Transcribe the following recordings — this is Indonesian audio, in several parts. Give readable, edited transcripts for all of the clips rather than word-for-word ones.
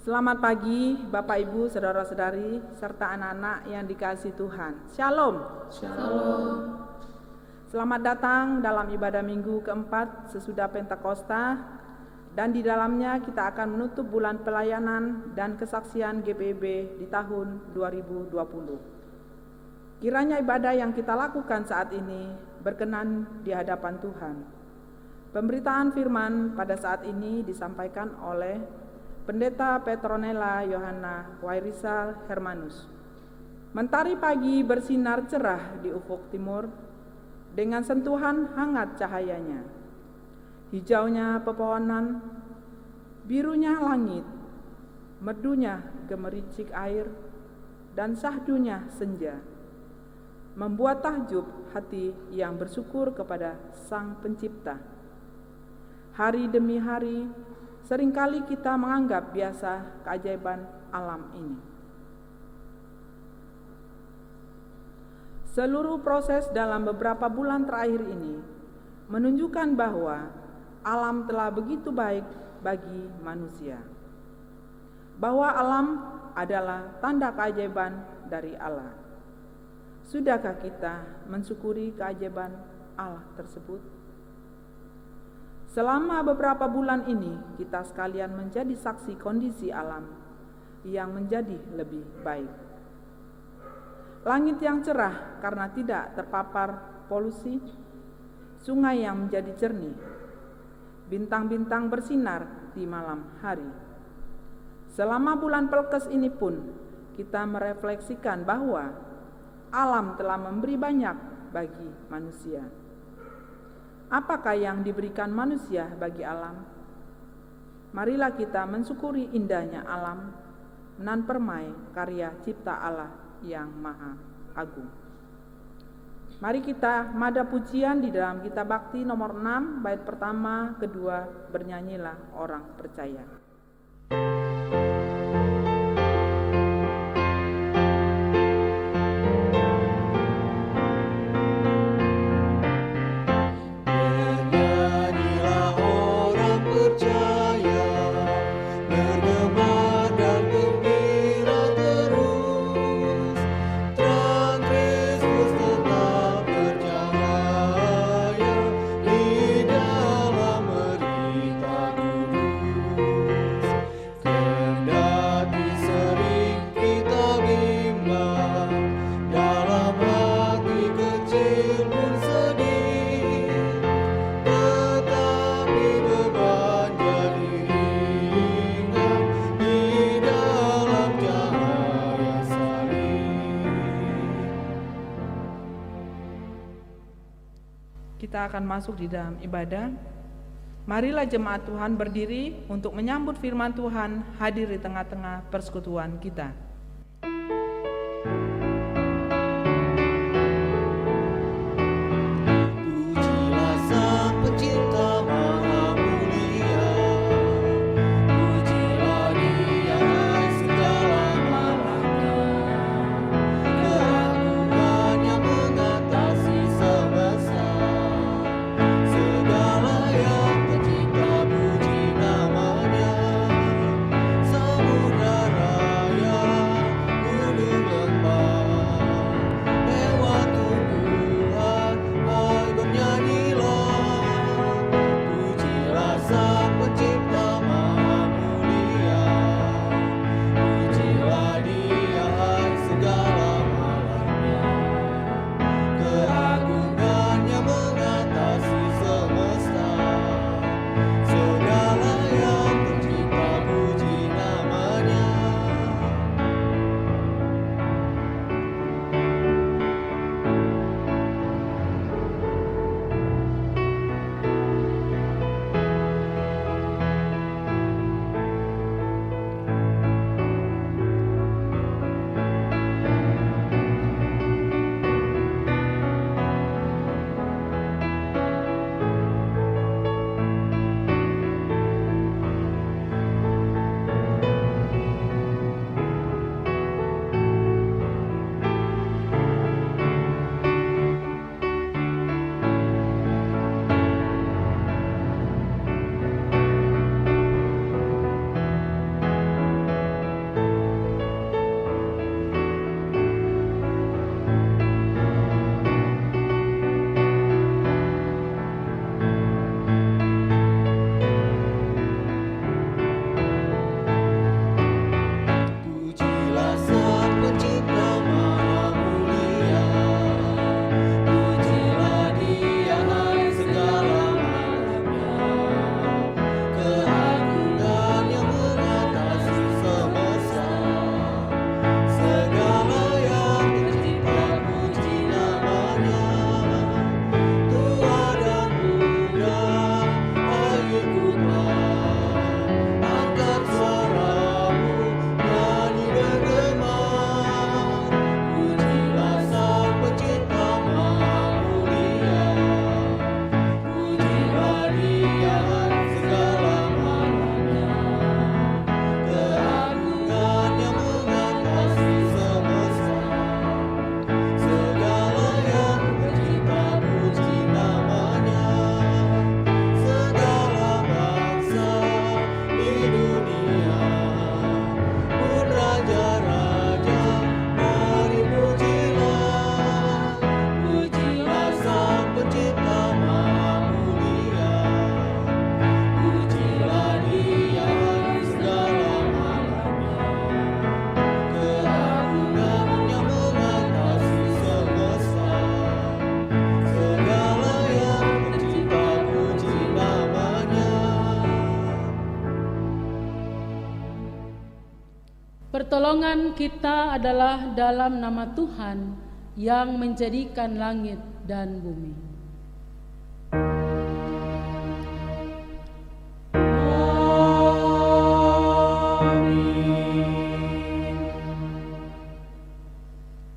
Selamat pagi Bapak Ibu, Saudara-saudari, serta anak-anak yang dikasihi Tuhan. Shalom. Shalom. Selamat datang dalam ibadah minggu keempat sesudah Pentakosta, dan di dalamnya kita akan menutup bulan pelayanan dan kesaksian GPIB di tahun 2020. Kiranya ibadah yang kita lakukan saat ini berkenan di hadapan Tuhan. Pemberitaan firman pada saat ini disampaikan oleh Pendeta Petronella Yohana Wairisa Hermanus. Mentari pagi bersinar cerah di ufuk timur dengan sentuhan hangat cahayanya. Hijaunya pepohonan, birunya langit, merdunya gemericik air, dan syahdunya senja membuat takjub hati yang bersyukur kepada Sang Pencipta. Hari demi hari seringkali kita menganggap biasa keajaiban alam ini. Seluruh proses dalam beberapa bulan terakhir ini menunjukkan bahwa alam telah begitu baik bagi manusia. Bahwa alam adalah tanda keajaiban dari Allah. Sudahkah kita mensyukuri keajaiban Allah tersebut? Selama beberapa bulan ini, kita sekalian menjadi saksi kondisi alam yang menjadi lebih baik. Langit yang cerah karena tidak terpapar polusi, sungai yang menjadi jernih, bintang-bintang bersinar di malam hari. Selama bulan Pelkes ini pun, kita merefleksikan bahwa alam telah memberi banyak bagi manusia. Apakah yang diberikan manusia bagi alam? Marilah kita mensyukuri indahnya alam nan permai karya cipta Allah yang maha agung. Mari kita mada pujian di dalam kitab Bakti nomor 6 bait pertama, kedua, bernyanyilah orang percaya. Kita akan masuk di dalam ibadah. Marilah jemaat Tuhan berdiri untuk menyambut firman Tuhan hadir di tengah-tengah persekutuan kita. Samudra raya Pertolongan kita adalah dalam nama Tuhan yang menjadikan langit dan bumi.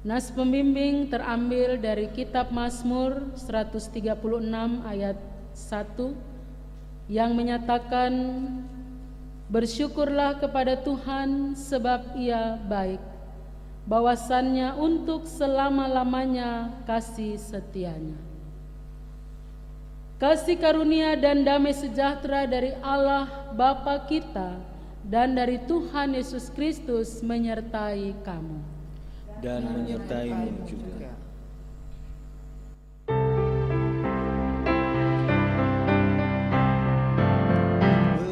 Nas pembimbing terambil dari kitab Mazmur 136 ayat 1 yang menyatakan, bersyukurlah kepada Tuhan sebab Ia baik, bahwasannya untuk selama-lamanya kasih setianya. Kasih karunia dan damai sejahtera dari Allah Bapa kita dan dari Tuhan Yesus Kristus menyertai kamu. Dan menyertaimu juga.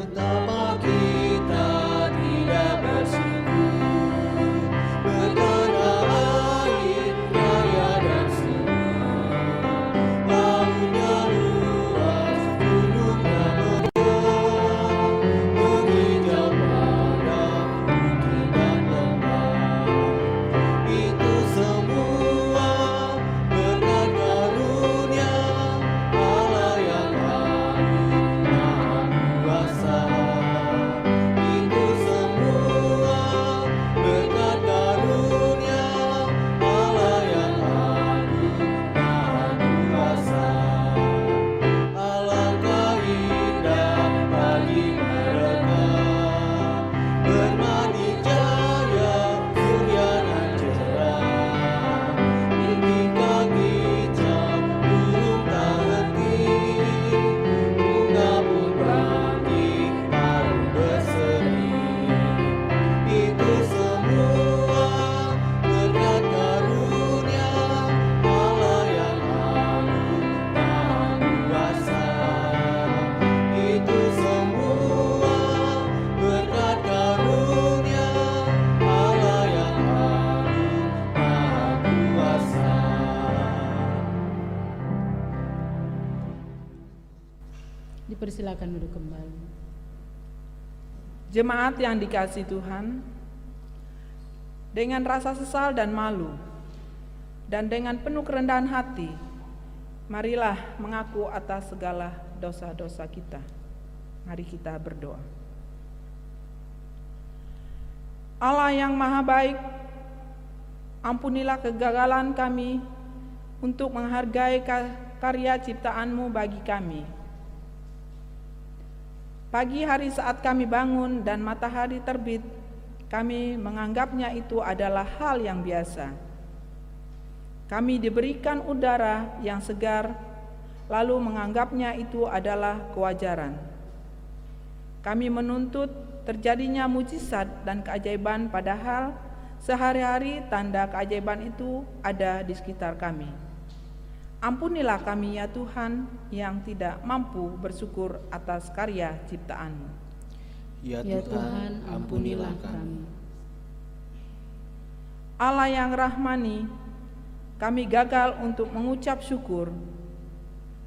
Betapa kita tidak bersyukur, betapa air raya dan sungai, lautnya luas, gunungnya megah, menghijau padang, bukit dan lembah. Itu semua berkat karunia Allah yang agung maha kuasa. Itu semua berkat karunia Allah yang agung maha kuasa. Alangkah indah bagi mereka bermandi cahaya surya dan cerah. Kaki jam burung tak henti, bunga pun bangkit harum berseri. Itu semua berkat karunia Allah yang agung maha kuasa. Itu semua berkat karunia Allah yang agung maha kuasa. Dipersilakan duduk kembali. Jemaat yang dikasihi Tuhan, dengan rasa sesal dan malu, dan dengan penuh kerendahan hati, marilah mengaku atas segala dosa-dosa kita. Mari kita berdoa. Allah yang maha baik, ampunilah kegagalan kami untuk menghargai karya ciptaan-Mu bagi kami. Pagi hari saat kami bangun dan matahari terbit, kami menganggapnya itu adalah hal yang biasa. Kami diberikan udara yang segar, lalu menganggapnya itu adalah kewajaran. Kami menuntut terjadinya mujizat dan keajaiban, padahal sehari-hari tanda keajaiban itu ada di sekitar kami. Ampunilah kami ya Tuhan yang tidak mampu bersyukur atas karya ciptaan-Mu. Ya Ya Tuhan, ampunilah kami. Allah yang rahmani, kami gagal untuk mengucap syukur,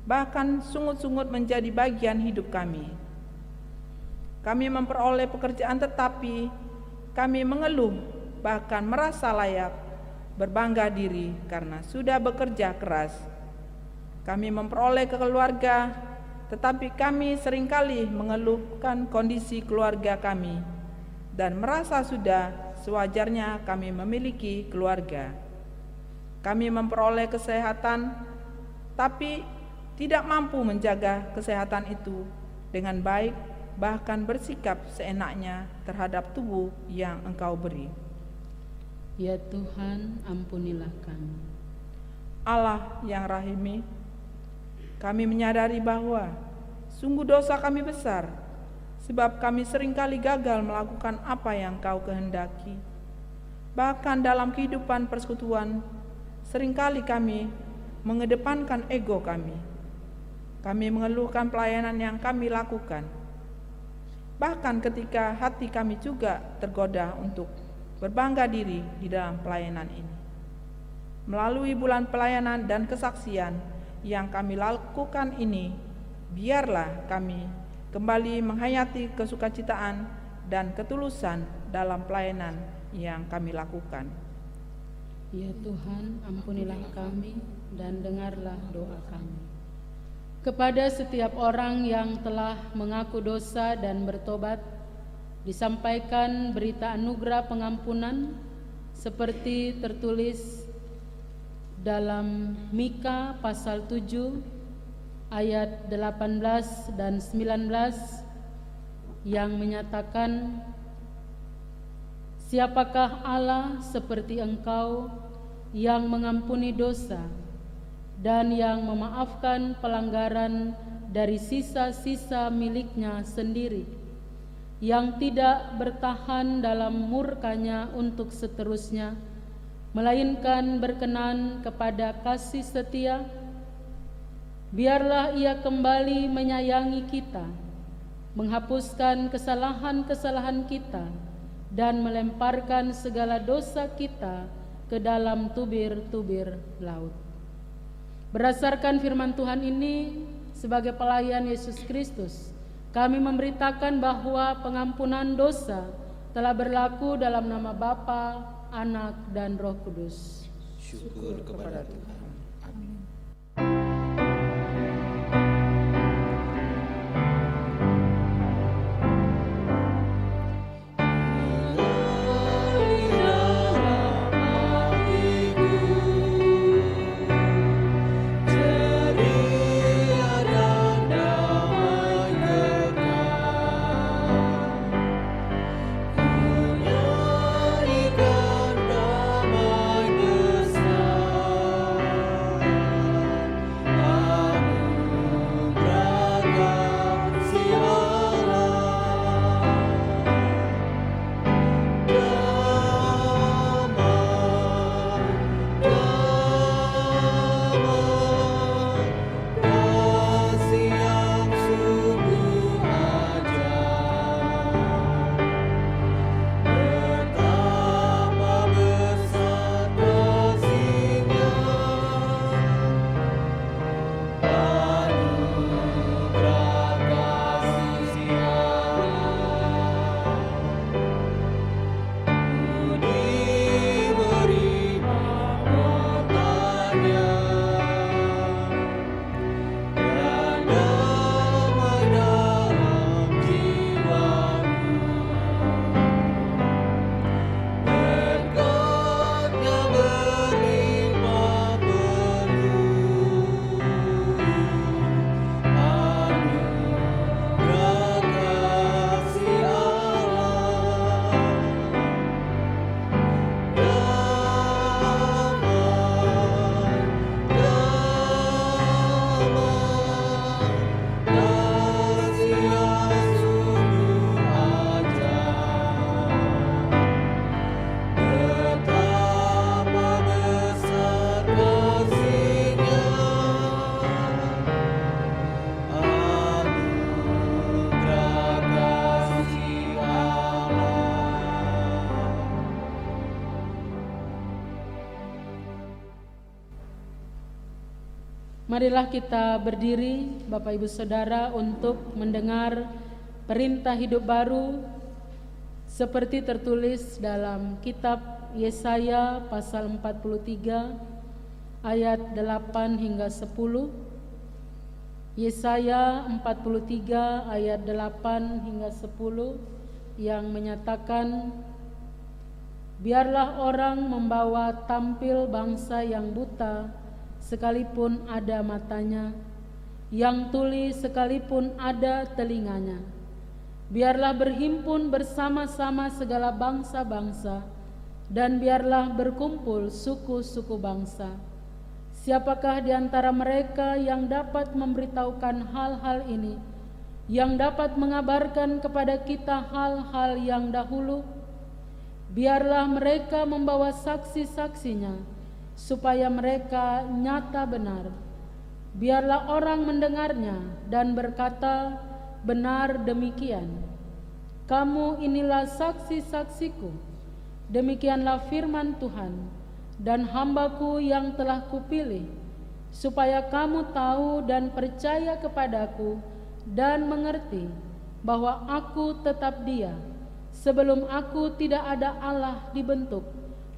bahkan sungut-sungut menjadi bagian hidup kami. Kami memperoleh pekerjaan tetapi kami mengeluh, bahkan merasa layak berbangga diri karena sudah bekerja keras. Kami memperoleh keluarga, tetapi kami seringkali mengeluhkan kondisi keluarga kami dan merasa sudah sewajarnya kami memiliki keluarga. Kami memperoleh kesehatan, tapi tidak mampu menjaga kesehatan itu dengan baik, bahkan bersikap seenaknya terhadap tubuh yang Engkau beri. Ya Tuhan, ampunilah kami. Allah yang rahimi, kami menyadari bahwa sungguh dosa kami besar, sebab kami seringkali gagal melakukan apa yang Kau kehendaki. Bahkan dalam kehidupan persekutuan, seringkali kami mengedepankan ego kami. Kami mengeluhkan pelayanan yang kami lakukan. Bahkan ketika hati kami juga tergoda untuk berbangga diri di dalam pelayanan ini. Melalui bulan pelayanan dan kesaksian yang kami lakukan ini, biarlah kami kembali menghayati kesukacitaan dan ketulusan dalam pelayanan yang kami lakukan. Ya Tuhan, ampunilah kami dan dengarlah doa kami. Kepada setiap orang yang telah mengaku dosa dan bertobat, disampaikan berita anugerah pengampunan seperti tertulis dalam Mika pasal 7 ayat 18 dan 19 yang menyatakan, siapakah Allah seperti Engkau yang mengampuni dosa dan yang memaafkan pelanggaran dari sisa-sisa miliknya sendiri, yang tidak bertahan dalam murkanya untuk seterusnya, melainkan berkenan kepada kasih setia. Biarlah Ia kembali menyayangi kita, menghapuskan kesalahan-kesalahan kita, dan melemparkan segala dosa kita ke dalam tubir-tubir laut. Berdasarkan firman Tuhan ini, sebagai pelayan Yesus Kristus, kami memberitakan bahwa pengampunan dosa telah berlaku dalam nama Bapa, Anak, dan Roh Kudus. Syukur kepada Tuhan. Amin. Marilah kita berdiri, Bapak Ibu Saudara, untuk mendengar perintah hidup baru seperti tertulis dalam kitab Yesaya pasal 43 ayat 8 hingga 10. Yesaya 43 ayat 8 hingga 10 yang menyatakan, biarlah orang membawa tampil bangsa yang buta sekalipun ada matanya, yang tuli sekalipun ada telinganya. Biarlah berhimpun bersama-sama segala bangsa-bangsa, dan biarlah berkumpul suku-suku bangsa. Siapakah di antara mereka yang dapat memberitahukan hal-hal ini, yang dapat mengabarkan kepada kita hal-hal yang dahulu? Biarlah mereka membawa saksi-saksinya, supaya mereka nyata benar. Biarlah orang mendengarnya dan berkata, benar demikian. Kamu inilah saksi-saksiku, demikianlah firman Tuhan, dan hambaku yang telah kupilih, supaya kamu tahu dan percaya kepadaku dan mengerti bahwa aku tetap Dia, Sebelum aku tidak ada Allah dibentuk,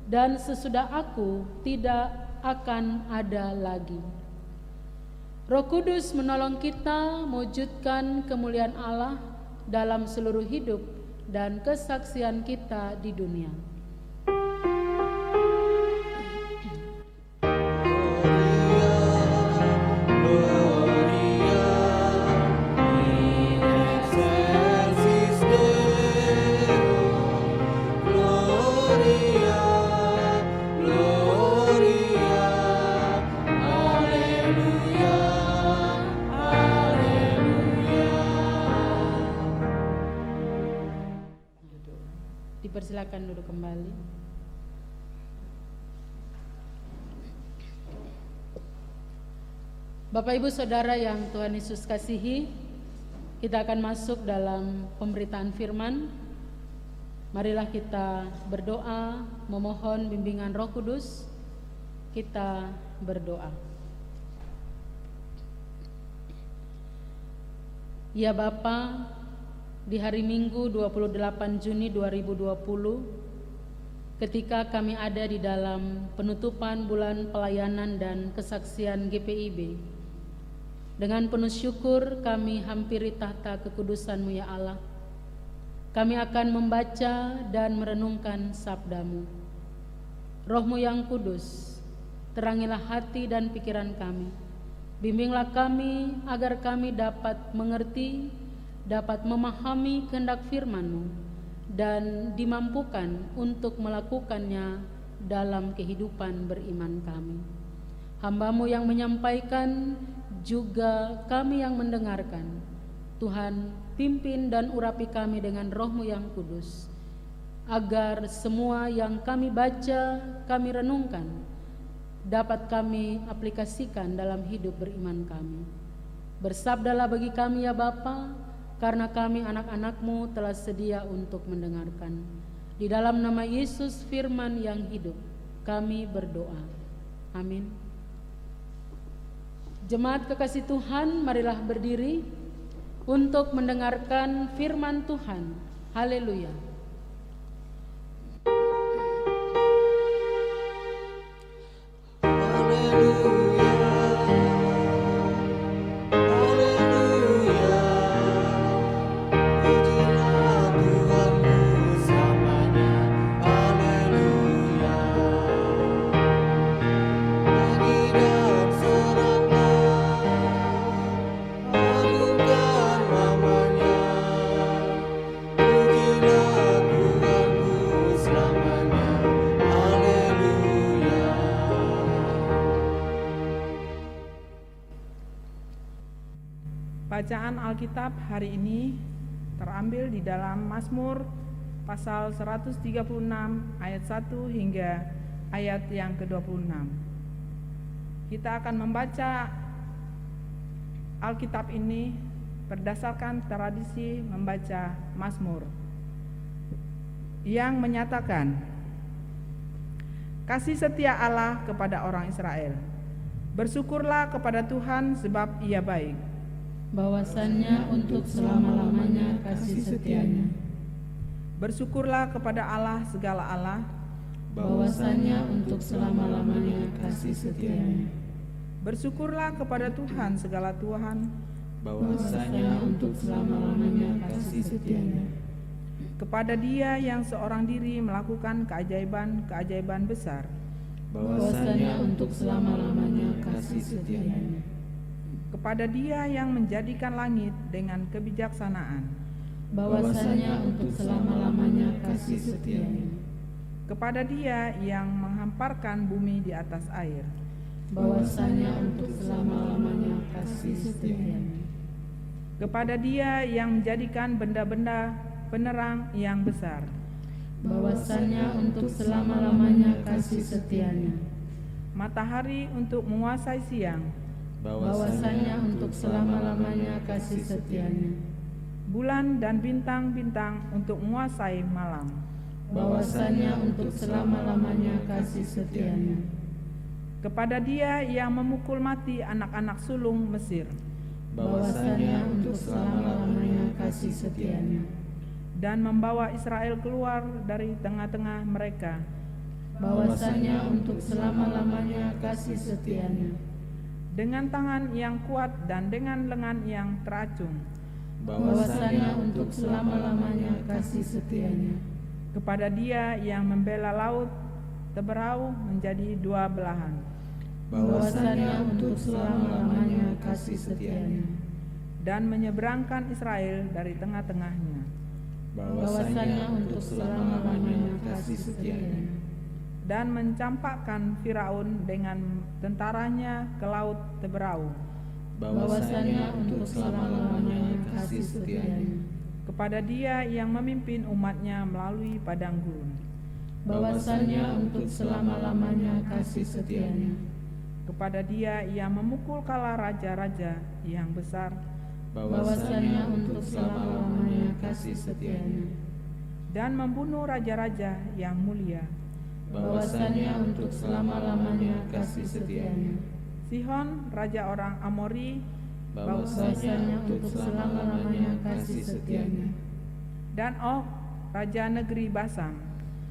dan sesudah aku tidak akan ada lagi. Roh Kudus menolong kita mewujudkan kemuliaan Allah dalam seluruh hidup dan kesaksian kita di dunia. Dipersilakan duduk kembali. Bapak Ibu Saudara yang Tuhan Yesus kasihi, kita akan masuk dalam pemberitaan firman. Marilah kita berdoa, memohon bimbingan Roh Kudus. Kita berdoa. Ya Bapa, di hari Minggu 28 Juni 2020, ketika kami ada di dalam penutupan bulan pelayanan dan kesaksian GPIB, dengan penuh syukur kami hampiri tahta kekudusan-Mu ya Allah. Kami akan membaca dan merenungkan sabda-Mu. Roh-Mu yang kudus, terangilah hati dan pikiran kami. Bimbinglah kami agar kami dapat mengerti, dapat memahami kehendak firman-Mu dan dimampukan untuk melakukannya dalam kehidupan beriman kami. Hamba-Mu yang menyampaikan, juga kami yang mendengarkan. Tuhan, pimpin dan urapi kami dengan Roh-Mu yang kudus, agar semua yang kami baca, kami renungkan, dapat kami aplikasikan dalam hidup beriman kami. Bersabdalah bagi kami ya Bapa, karena kami anak-anak-Mu telah sedia untuk mendengarkan. Di dalam nama Yesus firman yang hidup, kami berdoa. Amin. Jemaat kekasih Tuhan, marilah berdiri untuk mendengarkan firman Tuhan. Haleluya. Bacaan Alkitab hari ini terambil di dalam Mazmur pasal 136 ayat 1 hingga ayat yang ke-26. Kita akan membaca Alkitab ini berdasarkan tradisi membaca Mazmur yang menyatakan kasih setia Allah kepada orang Israel. Bersyukurlah kepada Tuhan sebab Ia baik. Bahwasannya untuk selama-lamanya kasih setianya. Bersyukurlah kepada Allah segala Allah. Bahwasannya untuk selama-lamanya kasih setianya. Bersyukurlah kepada Tuhan segala Tuhan. Bahwasannya untuk selama-lamanya kasih setianya. Kepada Dia yang seorang diri melakukan keajaiban-keajaiban besar. Bahwasannya untuk selama-lamanya kasih setianya. Kepada Dia yang menjadikan langit dengan kebijaksanaan. Bahwasannya untuk selama-lamanya kasih setianya. Kepada Dia yang menghamparkan bumi di atas air. Bahwasannya untuk selama-lamanya kasih setianya. Kepada Dia yang menjadikan benda-benda penerang yang besar. Bahwasannya untuk selama-lamanya kasih setianya. Matahari untuk menguasai siang. Bahwasannya untuk selama-lamanya kasih setianya. Bulan dan bintang-bintang untuk menguasai malam. Bahwasannya untuk selama-lamanya kasih setianya. Kepada Dia yang memukul mati anak-anak sulung Mesir. Bahwasannya untuk selama-lamanya kasih setianya. dan membawa Israel keluar dari tengah-tengah mereka, bahwasanya untuk selama-lamanya kasih setianya, dengan tangan yang kuat dan dengan lengan yang teracung, bahwasanya untuk selama-lamanya kasih setianya, kepada Dia yang membela laut Teberau menjadi dua belahan, bahwasanya untuk selama-lamanya kasih setianya, dan menyeberangkan Israel dari tengah-tengahnya, bahwasanya untuk selama-lamanya kasih setianya, dan mencampakkan Firaun dengan tentaranya ke laut Teberau, bahwasanya untuk selama-lamanya kasih setianya, kepada Dia yang memimpin umatnya melalui padang gurun, bahwasanya untuk selama-lamanya kasih setianya, kepada Dia yang memukul kala raja-raja yang besar, bahwasanya untuk selama-lamanya kasih setianya, dan membunuh raja-raja yang mulia, bahwasanya untuk selama-lamanya kasih setianya, Sihon raja orang Amori, bahwasanya untuk selama-lamanya kasih setianya, dan Og raja negeri Basan,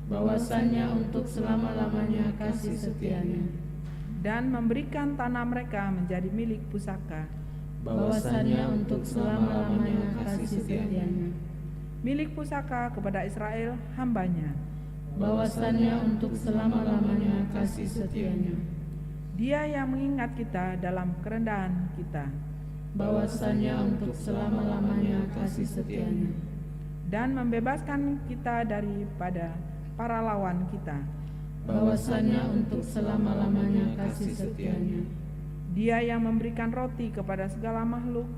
bahwasanya untuk selama-lamanya kasih setianya, dan memberikan tanah mereka menjadi milik pusaka, bahwasanya untuk selama-lamanya kasih setianya, milik pusaka kepada Israel hambanya, bahwasanya untuk selama-lamanya kasih setianya, Dia yang mengingat kita dalam kerendahan kita, bahwasanya untuk selama-lamanya kasih setianya, dan membebaskan kita daripada para lawan kita, bahwasanya untuk selama-lamanya kasih setianya, Dia yang memberikan roti kepada segala makhluk,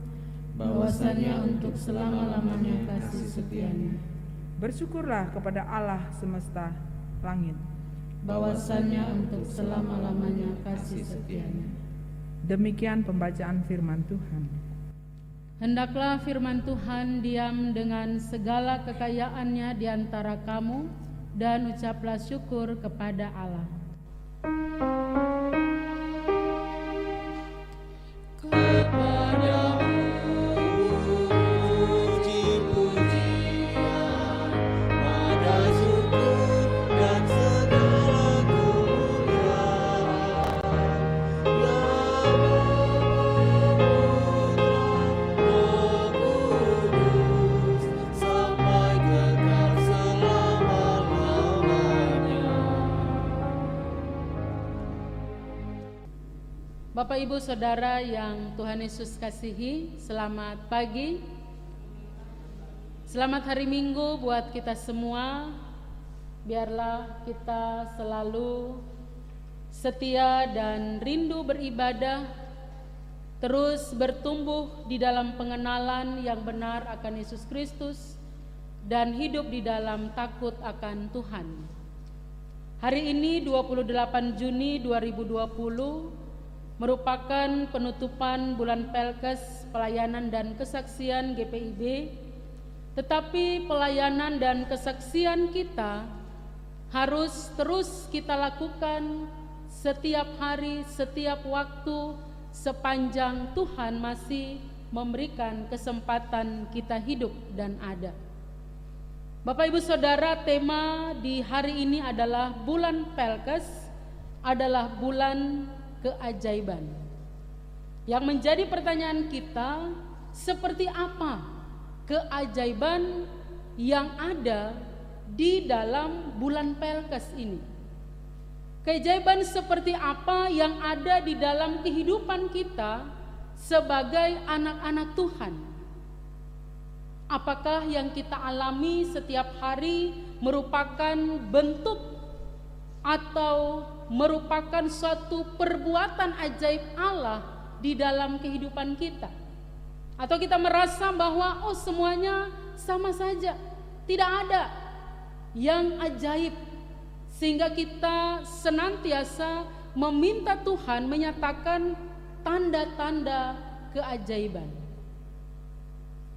bahwasanya untuk selama-lamanya kasih setianya, bersyukurlah kepada Allah semesta langit. bahwasanya untuk selama-lamanya kasih setianya. Demikian pembacaan firman Tuhan. Hendaklah firman Tuhan diam dengan segala kekayaannya di antara kamu, dan ucaplah syukur kepada Allah. Bapak Ibu Saudara yang Tuhan Yesus kasihi, selamat pagi. Selamat hari Minggu buat kita semua. Biarlah kita selalu setia dan rindu beribadah, terus bertumbuh di dalam pengenalan yang benar akan Yesus Kristus, dan hidup di dalam takut akan Tuhan. Hari ini 28 Juni 2020 merupakan penutupan bulan Pelkes Pelayanan dan Kesaksian GPIB, tetapi pelayanan dan kesaksian kita harus terus kita lakukan setiap hari, setiap waktu, sepanjang Tuhan masih memberikan kesempatan kita hidup dan ada. Bapak Ibu Saudara, tema di hari ini adalah bulan Pelkes, adalah bulan keajaiban. Yang menjadi pertanyaan kita, seperti apa keajaiban yang ada di dalam bulan Pelkes ini? Keajaiban seperti apa yang ada di dalam kehidupan kita sebagai anak-anak Tuhan? Apakah yang kita alami setiap hari merupakan bentuk atau merupakan suatu perbuatan ajaib Allah di dalam kehidupan kita? Atau kita merasa bahwa semuanya sama saja, tidak ada yang ajaib, sehingga kita senantiasa meminta Tuhan menyatakan tanda-tanda keajaiban.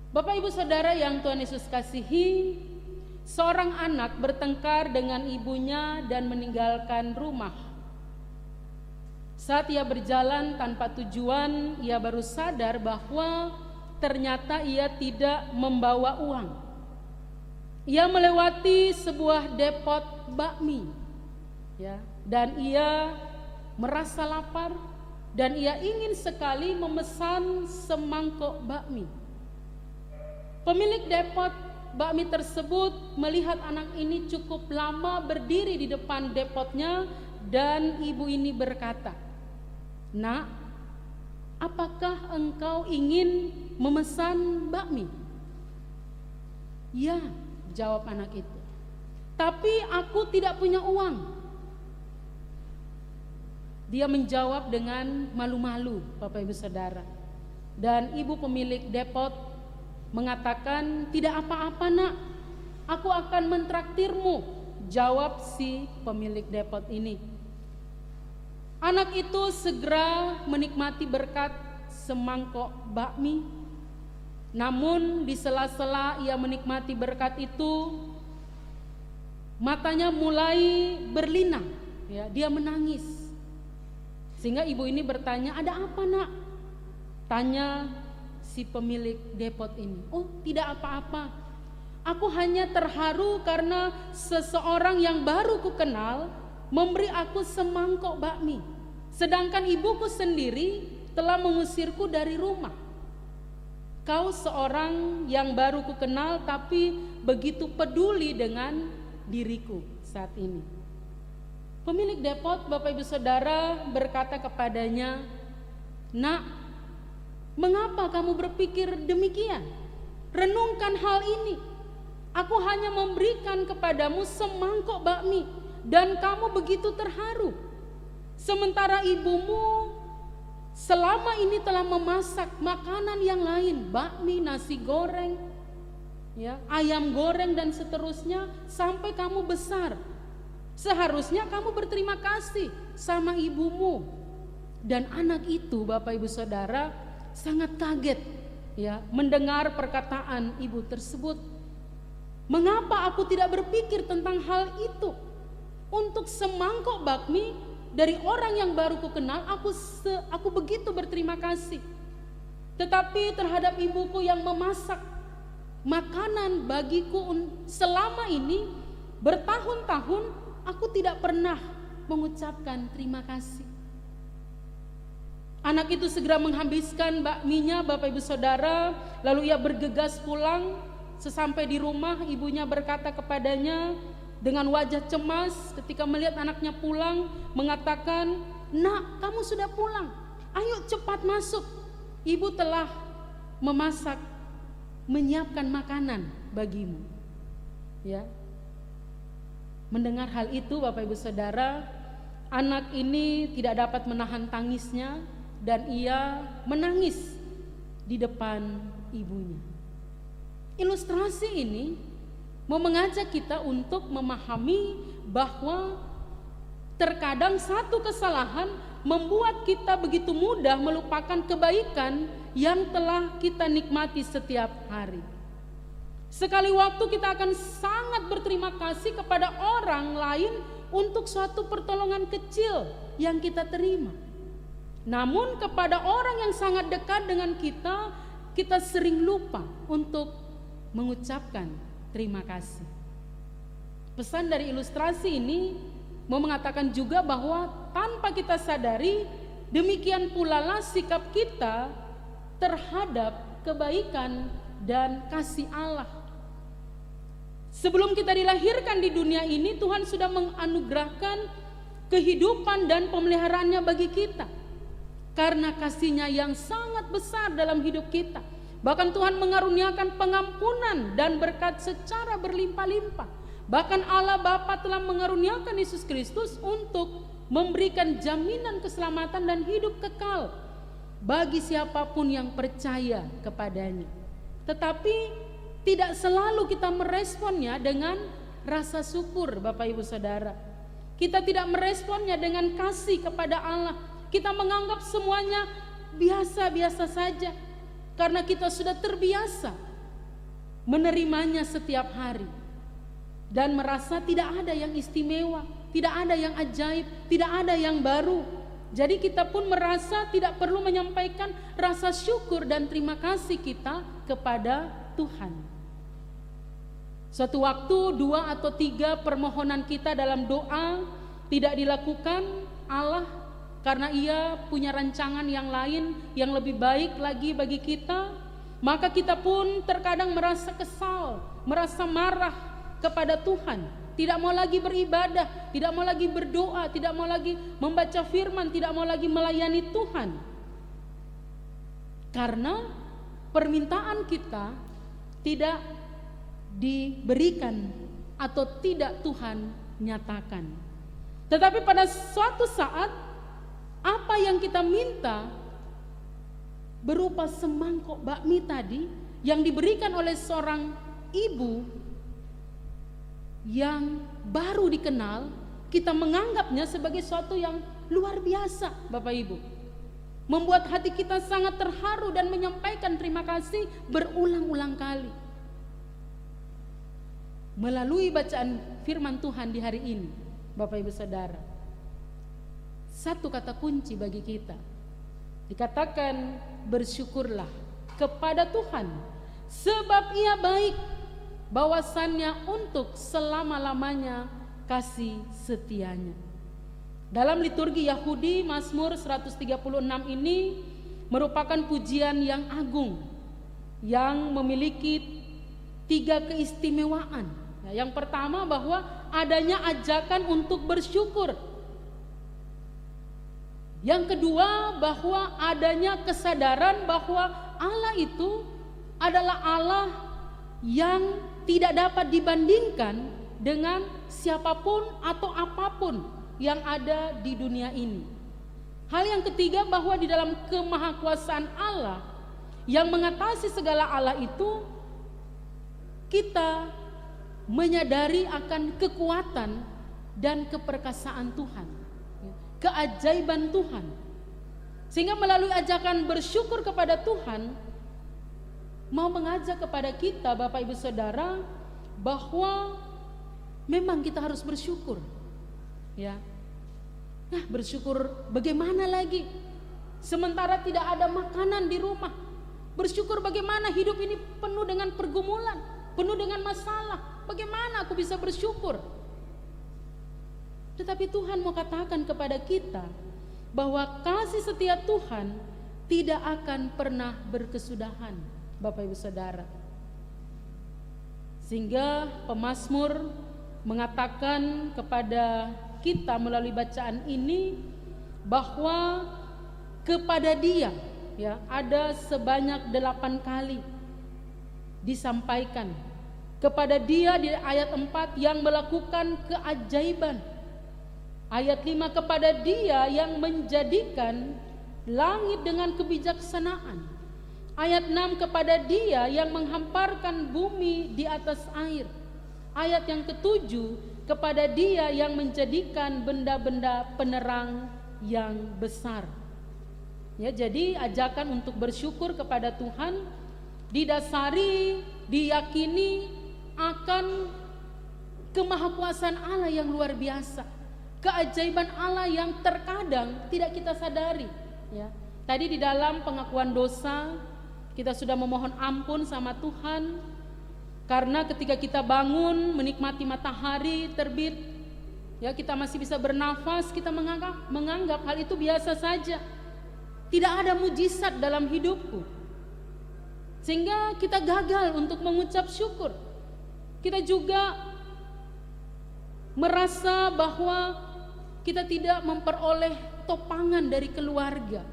Bapak Ibu Saudara yang Tuhan Yesus kasihi, seorang anak bertengkar dengan ibunya dan meninggalkan rumah. Saat ia berjalan tanpa tujuan, ia baru sadar bahwa ternyata ia tidak membawa uang. ia melewati sebuah depot bakmi, ya, dan ia merasa lapar dan ia ingin sekali memesan semangkok bakmi. Pemilik depot bakmi tersebut melihat anak ini cukup lama berdiri di depan depotnya dan ibu ini berkata, "Nak, apakah engkau ingin memesan bakmi?" "Ya," jawab anak itu, "tapi aku tidak punya uang." Dia menjawab dengan malu-malu, Bapak Ibu Saudara. Dan ibu pemilik depot mengatakan, "Tidak apa-apa nak, aku akan mentraktirmu," jawab si pemilik depot ini. Anak itu segera menikmati berkat semangkok bakmi. Namun di sela-sela ia menikmati berkat itu, matanya mulai berlinang, ya, dia menangis. Sehingga ibu ini bertanya, "Ada apa nak?" Tanya si pemilik depot ini. "Oh, tidak apa-apa. Aku hanya terharu karena seseorang yang baru kukenal memberi aku semangkok bakmi. Sedangkan ibuku sendiri telah mengusirku dari rumah. Kau seorang yang baru kukenal tapi begitu peduli dengan diriku saat ini." Pemilik depot, Bapak Ibu Saudara, berkata kepadanya, "Nak, mengapa kamu berpikir demikian? Renungkan hal ini. Aku hanya memberikan kepadamu semangkok bakmi dan kamu begitu terharu. Sementara ibumu selama ini telah memasak makanan yang lain, bakmi, nasi goreng, ya, ayam goreng dan seterusnya sampai kamu besar. Seharusnya kamu berterima kasih sama ibumu." Dan anak itu, Bapak Ibu Saudara, sangat kaget, ya, mendengar perkataan ibu tersebut. "Mengapa aku tidak berpikir tentang hal itu? Untuk semangkok bakmi dari orang yang baru kukenal, aku begitu berterima kasih. Tetapi terhadap ibuku yang memasak makanan bagiku selama ini bertahun-tahun, aku tidak pernah mengucapkan terima kasih." Anak itu segera menghabiskan bakminya, Bapak Ibu Saudara, lalu ia bergegas pulang. Sesampai di rumah, ibunya berkata kepadanya dengan wajah cemas ketika melihat anaknya pulang, mengatakan, "Nak, kamu sudah pulang. Ayo cepat masuk. Ibu telah memasak, menyiapkan makanan bagimu." Ya. Mendengar hal itu, Bapak Ibu Saudara, anak ini tidak dapat menahan tangisnya dan ia menangis di depan ibunya. Ilustrasi ini mau mengajak kita untuk memahami bahwa terkadang satu kesalahan membuat kita begitu mudah melupakan kebaikan yang telah kita nikmati setiap hari. Sekali waktu kita akan sangat berterima kasih kepada orang lain untuk suatu pertolongan kecil yang kita terima. Namun kepada orang yang sangat dekat dengan kita, kita sering lupa untuk mengucapkan terima kasih. Pesan dari ilustrasi ini mau mengatakan juga bahwa tanpa kita sadari, demikian pula lah sikap kita terhadap kebaikan dan kasih Allah. Sebelum kita dilahirkan di dunia ini, Tuhan sudah menganugerahkan kehidupan dan pemeliharaannya bagi kita. Karena kasih-Nya yang sangat besar dalam hidup kita, bahkan Tuhan mengaruniakan pengampunan dan berkat secara berlimpah-limpah. Bahkan Allah Bapa telah mengaruniakan Yesus Kristus untuk memberikan jaminan keselamatan dan hidup kekal bagi siapapun yang percaya kepadanya. Tetapi tidak selalu kita meresponnya dengan rasa syukur, Bapak Ibu Saudara. Kita tidak meresponnya dengan kasih kepada Allah. Kita menganggap semuanya biasa-biasa saja karena kita sudah terbiasa menerimanya setiap hari dan merasa tidak ada yang istimewa, tidak ada yang ajaib, tidak ada yang baru. Jadi kita pun merasa tidak perlu menyampaikan rasa syukur dan terima kasih kita kepada Tuhan. Suatu waktu 2 atau 3 permohonan kita dalam doa tidak dilakukan Allah karena Ia punya rancangan yang lain yang lebih baik lagi bagi kita, maka kita pun terkadang merasa kesal, merasa marah kepada Tuhan, tidak mau lagi beribadah, tidak mau lagi berdoa, tidak mau lagi membaca firman, tidak mau lagi melayani Tuhan. Karena permintaan kita tidak diberikan atau tidak Tuhan nyatakan. Tetapi pada suatu saat apa yang kita minta berupa semangkok bakmi tadi yang diberikan oleh seorang ibu yang baru dikenal, kita menganggapnya sebagai sesuatu yang luar biasa, Bapak Ibu. Membuat hati kita sangat terharu dan menyampaikan terima kasih berulang-ulang kali. Melalui bacaan firman Tuhan di hari ini, Bapak Ibu Saudara, satu kata kunci bagi kita dikatakan, bersyukurlah kepada Tuhan sebab Ia baik, bahwasannya untuk selama-lamanya kasih setianya. Dalam liturgi Yahudi, Mazmur 136 ini merupakan pujian yang agung yang memiliki 3 keistimewaan. Yang pertama, bahwa adanya ajakan untuk bersyukur. Yang kedua, bahwa adanya kesadaran bahwa Allah itu adalah Allah yang tidak dapat dibandingkan dengan siapapun atau apapun yang ada di dunia ini. Hal yang ketiga, bahwa di dalam kemahakuasaan Allah yang mengatasi segala Allah itu, kita menyadari akan kekuatan dan keperkasaan Tuhan, keajaiban Tuhan. Sehingga melalui ajakan bersyukur kepada Tuhan, mau mengajak kepada kita, Bapak Ibu Saudara, bahwa memang kita harus bersyukur. Ya. Nah, bersyukur bagaimana lagi? Sementara tidak ada makanan di rumah. Bersyukur bagaimana hidup ini penuh dengan pergumulan, penuh dengan masalah. Bagaimana aku bisa bersyukur? Tetapi Tuhan mau katakan kepada kita bahwa kasih setia Tuhan tidak akan pernah berkesudahan, Bapak Ibu Saudara. Sehingga pemazmur mengatakan kepada kita melalui bacaan ini bahwa kepada Dia, ya, ada sebanyak 8 kali disampaikan kepada Dia di ayat 4 yang melakukan keajaiban. Ayat 5, kepada Dia yang menjadikan langit dengan kebijaksanaan. Ayat 6, kepada Dia yang menghamparkan bumi di atas air. Ayat yang ke-7, kepada Dia yang menjadikan benda-benda penerang yang besar. Ya, jadi ajakan untuk bersyukur kepada Tuhan didasari, diyakini akan kemahakuasaan Allah yang luar biasa, keajaiban Allah yang terkadang tidak kita sadari. Ya, tadi di dalam pengakuan dosa kita sudah memohon ampun sama Tuhan, karena ketika kita bangun menikmati matahari terbit, ya, kita masih bisa bernafas, kita menganggap hal itu biasa saja, tidak ada mujizat dalam hidupku, sehingga kita gagal untuk mengucap syukur. Kita juga merasa bahwa kita tidak memperoleh topangan dari keluarga,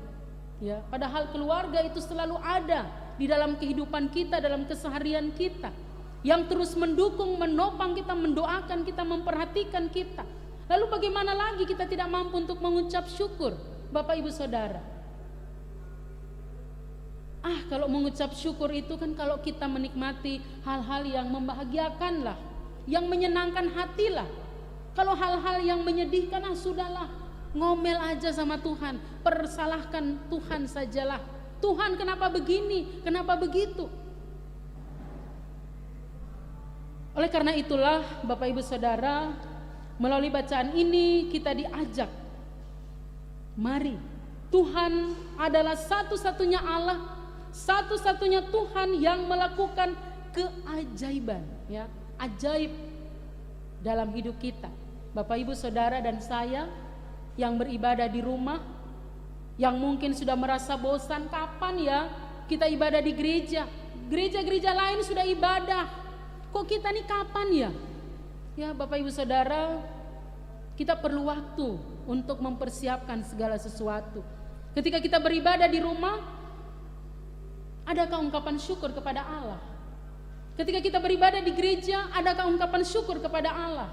ya, padahal keluarga itu selalu ada di dalam kehidupan kita, dalam keseharian kita, yang terus mendukung, menopang kita, mendoakan kita, memperhatikan kita. Lalu bagaimana lagi kita tidak mampu untuk mengucap syukur, Bapak Ibu Saudara? Kalau mengucap syukur itu kan kalau kita menikmati hal-hal yang membahagiakan lah, yang menyenangkan hati lah. Kalau hal-hal yang menyedihkan, sudahlah, ngomel aja sama Tuhan, persalahkan Tuhan sajalah. Tuhan kenapa begini, kenapa begitu? Oleh karena itulah Bapak Ibu Saudara, melalui bacaan ini kita diajak, mari, Tuhan adalah satu-satunya Allah, satu-satunya Tuhan yang melakukan keajaiban, ya. ajaib dalam hidup kita. Bapak, Ibu, Saudara, dan saya yang beribadah di rumah, yang mungkin sudah merasa bosan, kapan ya kita ibadah di gereja? Gereja-gereja lain sudah ibadah, kok kita nih kapan ya? Ya Bapak, Ibu, Saudara, kita perlu waktu untuk mempersiapkan segala sesuatu. Ketika kita beribadah di rumah, adakah ungkapan syukur kepada Allah? Ketika kita beribadah di gereja, adakah ungkapan syukur kepada Allah?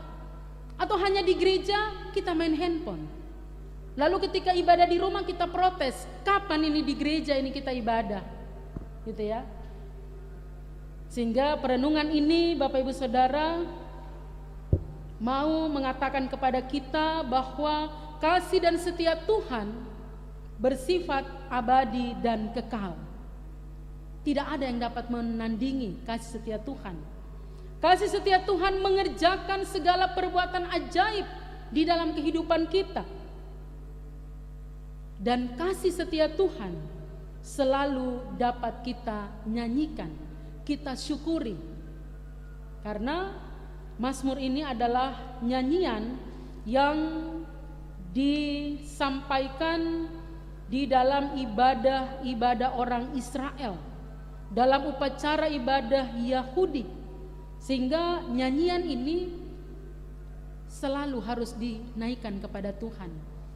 Atau hanya di gereja kita main handphone? Lalu ketika ibadah di rumah kita protes, kapan ini di gereja ini kita ibadah? Gitu ya. Sehingga perenungan ini Bapak, Ibu, Saudara, mau mengatakan kepada kita bahwa kasih dan setia Tuhan bersifat abadi dan kekal. Tidak ada yang dapat menandingi kasih setia Tuhan. Kasih setia Tuhan mengerjakan segala perbuatan ajaib di dalam kehidupan kita. Dan kasih setia Tuhan selalu dapat kita nyanyikan, kita syukuri. Karena Mazmur ini adalah nyanyian yang disampaikan di dalam ibadah orang Israel, dalam upacara ibadah Yahudi, sehingga nyanyian ini selalu harus dinaikkan kepada Tuhan.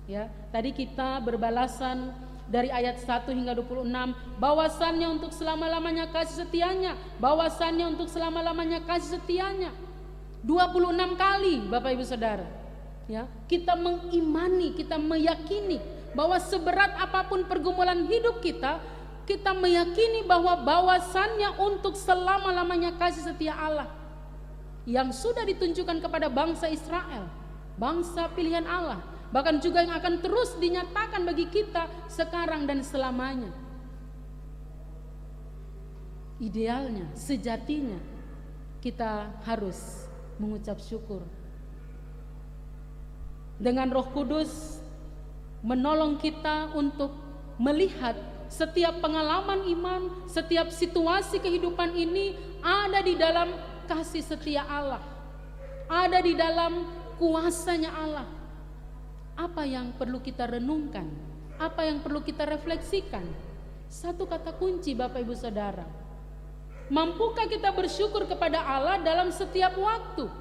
Ya, tadi kita berbalasan dari ayat 1 hingga 26, bahwasannya untuk selama-lamanya kasih setianya, bahwasannya untuk selama-lamanya kasih setianya. 26 kali Bapak, Ibu, Saudara. Ya, kita mengimani, kita meyakini bahwa seberat apapun pergumulan hidup kita, kita meyakini bahwasannya untuk selama-lamanya kasih setia Allah yang sudah ditunjukkan kepada bangsa Israel, bangsa pilihan Allah, bahkan juga yang akan terus dinyatakan bagi kita sekarang dan selamanya. Idealnya, sejatinya kita harus mengucap syukur. Dengan Roh Kudus menolong kita untuk melihat setiap pengalaman iman, setiap situasi kehidupan ini ada di dalam kasih setia Allah, ada di dalam kuasanya Allah. Apa yang perlu kita renungkan, apa yang perlu kita refleksikan? Satu kata kunci Bapak, Ibu, Saudara. Mampukah kita bersyukur kepada Allah dalam setiap waktu?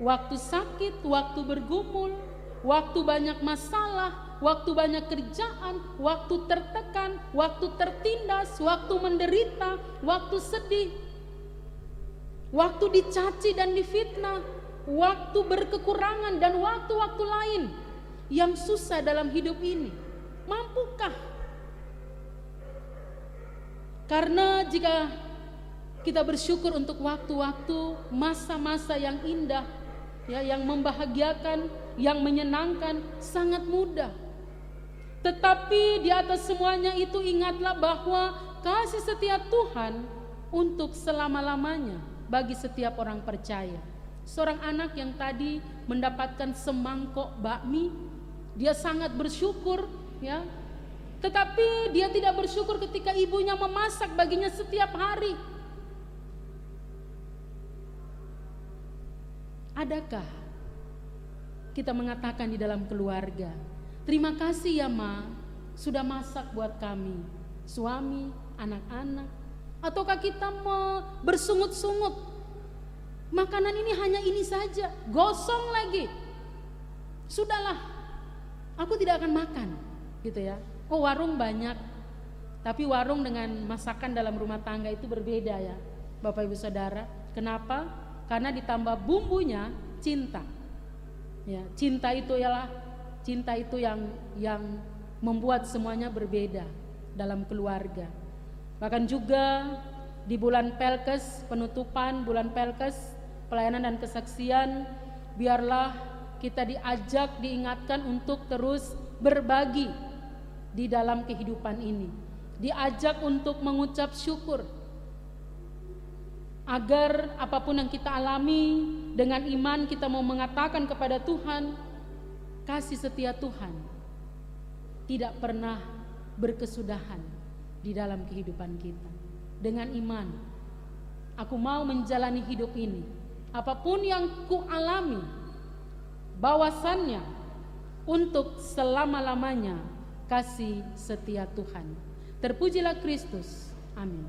Waktu sakit, waktu bergumul, waktu banyak masalah, waktu banyak kerjaan, waktu tertekan, waktu tertindas, waktu menderita, waktu sedih, waktu dicaci dan difitnah, waktu berkekurangan, dan waktu-waktu lain yang susah dalam hidup ini. Mampukah? Karena jika kita bersyukur untuk waktu-waktu, masa-masa yang indah, ya, yang membahagiakan, yang menyenangkan, sangat mudah. Tetapi di atas semuanya itu ingatlah bahwa kasih setia Tuhan untuk selama-lamanya bagi setiap orang percaya. Seorang anak yang tadi mendapatkan semangkok bakmi, dia sangat bersyukur, ya. Tetapi dia tidak bersyukur ketika ibunya memasak baginya setiap hari. Adakah kita mengatakan di dalam keluarga, terima kasih ya Ma, sudah masak buat kami, suami, anak-anak? Ataukah kita bersungut-sungut, makanan ini hanya ini saja, gosong lagi, sudahlah, aku tidak akan makan, gitu ya. Oh, warung banyak, tapi warung dengan masakan dalam rumah tangga itu berbeda ya Bapak, Ibu, Saudara. Kenapa? Karena ditambah bumbunya cinta. Ya, cinta itu yang membuat semuanya berbeda dalam keluarga. Bahkan juga di bulan Pelkes, penutupan bulan Pelkes, pelayanan dan kesaksian, biarlah kita diajak, diingatkan untuk terus berbagi di dalam kehidupan ini. Diajak untuk mengucap syukur, agar apapun yang kita alami, dengan iman kita mau mengatakan kepada Tuhan, kasih setia Tuhan tidak pernah berkesudahan di dalam kehidupan kita. Dengan iman, aku mau menjalani hidup ini apapun yang ku alami, bahwasannya untuk selama-lamanya kasih setia Tuhan. Terpujilah Kristus. Amin.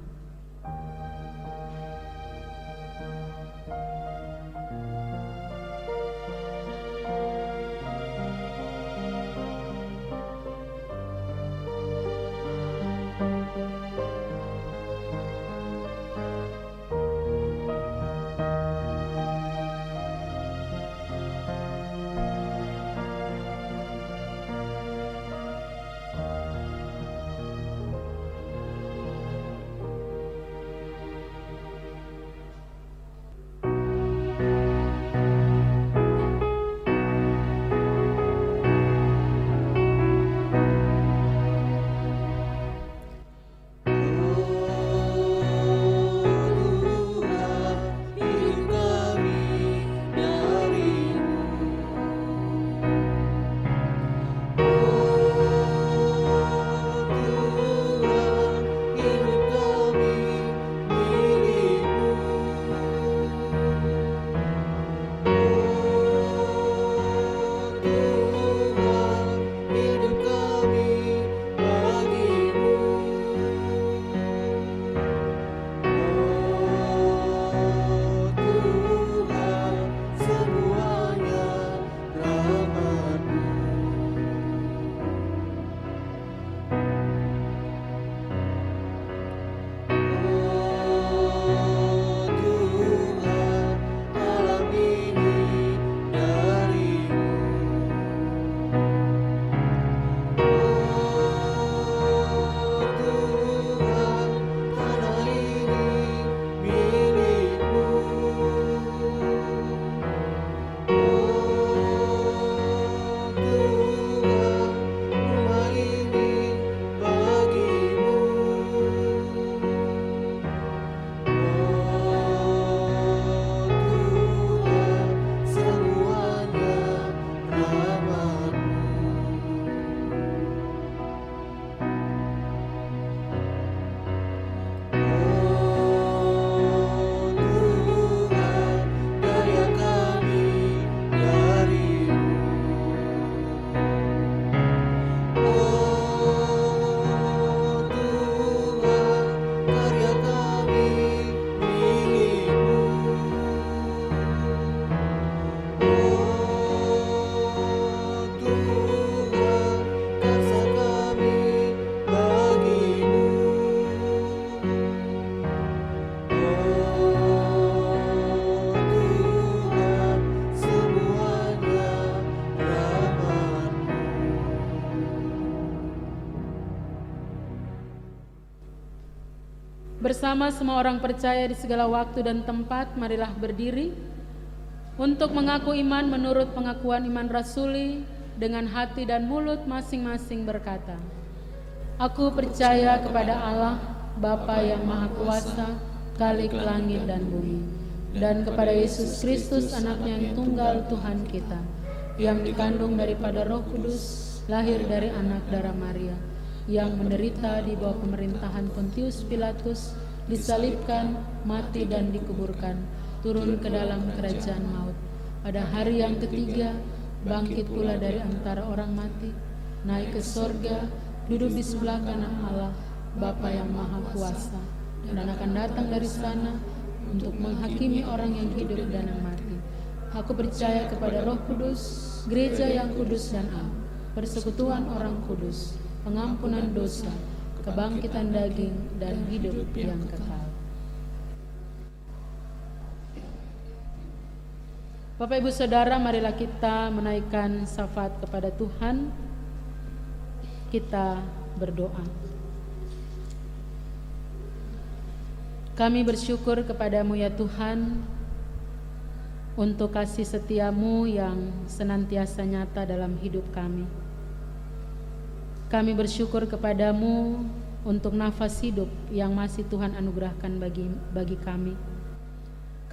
Bersama semua orang percaya di segala waktu dan tempat, marilah berdiri untuk mengaku iman menurut pengakuan iman rasuli dengan hati dan mulut masing-masing berkata, Aku percaya kepada Allah, Bapa yang Maha Kuasa, Khalik langit dan bumi, dan kepada Yesus Kristus anaknya yang tunggal Tuhan kita, yang dikandung daripada Roh Kudus, lahir dari anak darah Maria, yang menderita di bawah pemerintahan Pontius Pilatus, disalibkan, mati dan dikuburkan, turun ke dalam kerajaan maut. Pada hari yang ketiga, bangkit pula dari antara orang mati, naik ke sorga, duduk di sebelah kanan Allah, Bapa yang Maha Kuasa, dan akan datang dari sana untuk menghakimi orang yang hidup dan yang mati. Aku percaya kepada Roh Kudus, gereja yang kudus dan am, persekutuan orang kudus, pengampunan dosa, kebangkitan daging, dan hidup yang kekal. Bapak Ibu Saudara, marilah kita menaikkan syafaat kepada Tuhan. Kita berdoa. Kami bersyukur kepadamu ya Tuhan, untuk kasih setiamu yang senantiasa nyata dalam hidup kami. Kami bersyukur kepadamu untuk nafas hidup yang masih Tuhan anugerahkan bagi kami.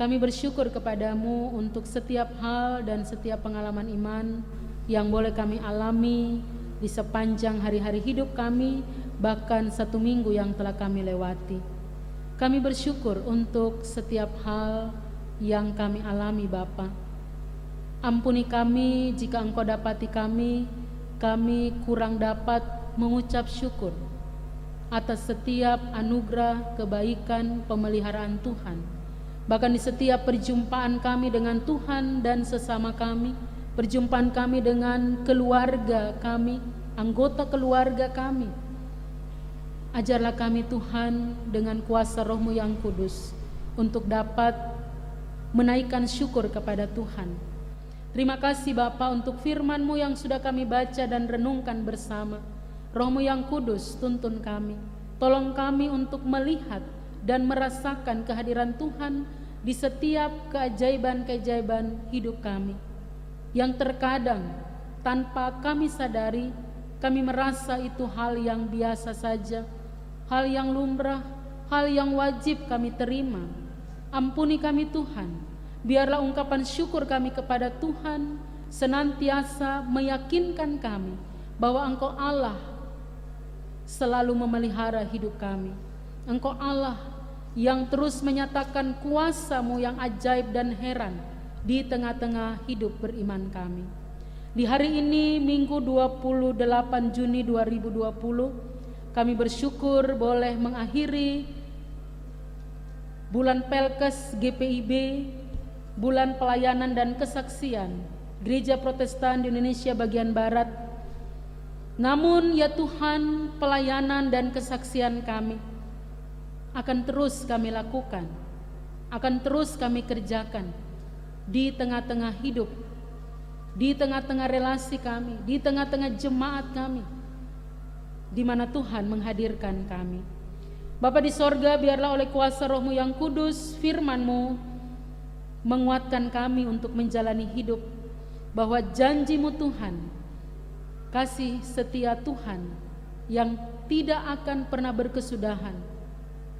Kami bersyukur kepadamu untuk setiap hal dan setiap pengalaman iman yang boleh kami alami di sepanjang hari-hari hidup kami, bahkan 1 minggu yang telah kami lewati. Kami bersyukur untuk setiap hal yang kami alami Bapa. Ampuni kami jika Engkau dapati kami kurang dapat mengucap syukur atas setiap anugerah, kebaikan, pemeliharaan Tuhan. Bahkan di setiap perjumpaan kami dengan Tuhan dan sesama kami, perjumpaan kami dengan keluarga kami, anggota keluarga kami. Ajarlah kami Tuhan dengan kuasa Roh-Mu yang kudus untuk dapat menaikkan syukur kepada Tuhan. Terima kasih Bapa untuk firman-Mu yang sudah kami baca dan renungkan bersama. Roh-Mu yang kudus tuntun kami. Tolong kami untuk melihat dan merasakan kehadiran Tuhan di setiap keajaiban-keajaiban hidup kami. Yang terkadang tanpa kami sadari, kami merasa itu hal yang biasa saja, hal yang lumrah, hal yang wajib kami terima. Ampuni kami Tuhan, biarlah ungkapan syukur kami kepada Tuhan senantiasa meyakinkan kami bahwa Engkau Allah selalu memelihara hidup kami. Engkau Allah yang terus menyatakan kuasa-Mu yang ajaib dan heran di tengah-tengah hidup beriman kami. Di hari ini Minggu 28 Juni 2020, kami bersyukur boleh mengakhiri bulan Pelkes GPIB, bulan pelayanan dan kesaksian Gereja Protestan di Indonesia bagian Barat. Namun ya Tuhan, pelayanan dan kesaksian kami akan terus kami lakukan, akan terus kami kerjakan di tengah-tengah hidup, di tengah-tengah relasi kami, di tengah-tengah jemaat kami, di mana Tuhan menghadirkan kami. Bapa di sorga, biarlah oleh kuasa Roh-Mu yang kudus, firman-Mu menguatkan kami untuk menjalani hidup, bahwa janji-Mu Tuhan, kasih setia Tuhan yang tidak akan pernah berkesudahan,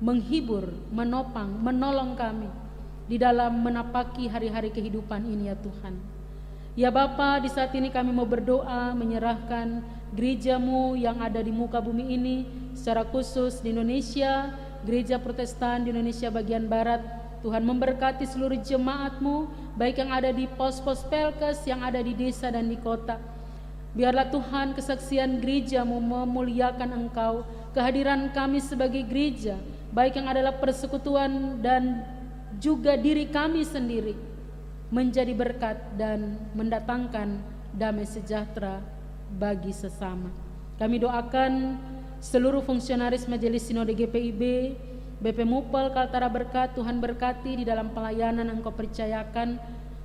menghibur, menopang, menolong kami di dalam menapaki hari-hari kehidupan ini ya Tuhan. Ya Bapa, di saat ini kami mau berdoa menyerahkan gereja-Mu yang ada di muka bumi ini, secara khusus di Indonesia, Gereja Protestan di Indonesia bagian Barat. Tuhan memberkati seluruh jemaat-Mu, baik yang ada di pos-pos Pelkes, yang ada di desa dan di kota. Biarlah Tuhan kesaksian gereja-Mu memuliakan Engkau, kehadiran kami sebagai gereja, baik yang adalah persekutuan dan juga diri kami sendiri, menjadi berkat dan mendatangkan damai sejahtera bagi sesama. Kami doakan seluruh fungsionaris Majelis Sinode GPIB, BP Mupel, Kaltara Berkat, Tuhan berkati di dalam pelayanan Engkau percayakan.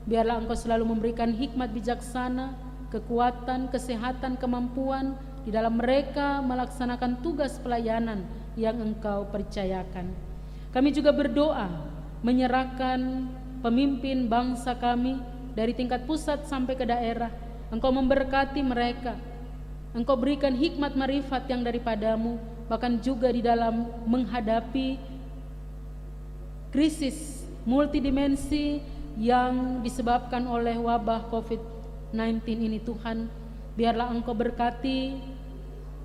Biarlah Engkau selalu memberikan hikmat bijaksana, kekuatan, kesehatan, kemampuan di dalam mereka melaksanakan tugas pelayanan yang Engkau percayakan. Kami juga berdoa menyerahkan pemimpin bangsa kami dari tingkat pusat sampai ke daerah. Engkau memberkati mereka, Engkau berikan hikmat marifat yang daripada-Mu, bahkan juga di dalam menghadapi krisis multidimensi yang disebabkan oleh wabah COVID-19 ini Tuhan. Biarlah Engkau berkati